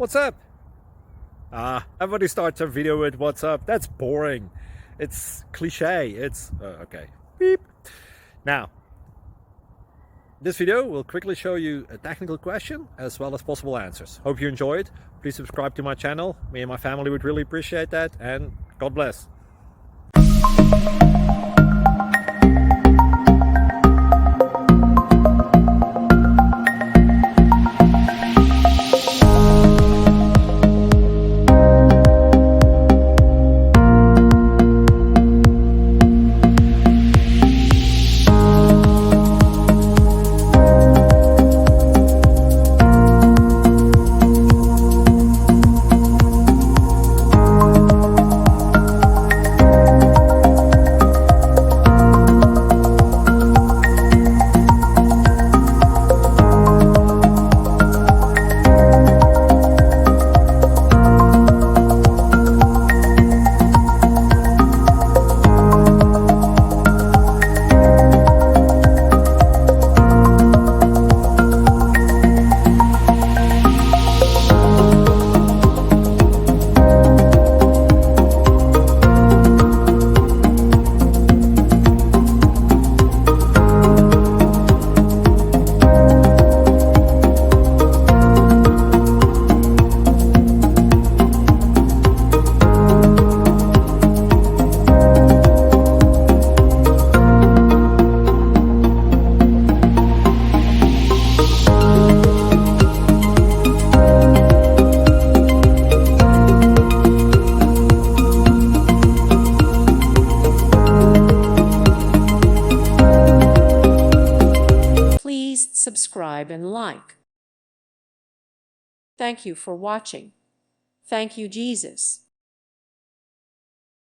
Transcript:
What's up? Everybody starts a video with what's up. That's boring. It's cliche. It's okay. Beep. Now, this video will quickly show you a technical question as well as possible answers. Hope you enjoy it. Please subscribe to my channel. Me and my family would really appreciate that, and God bless. Please subscribe and like. Thank you for watching. Thank you, Jesus.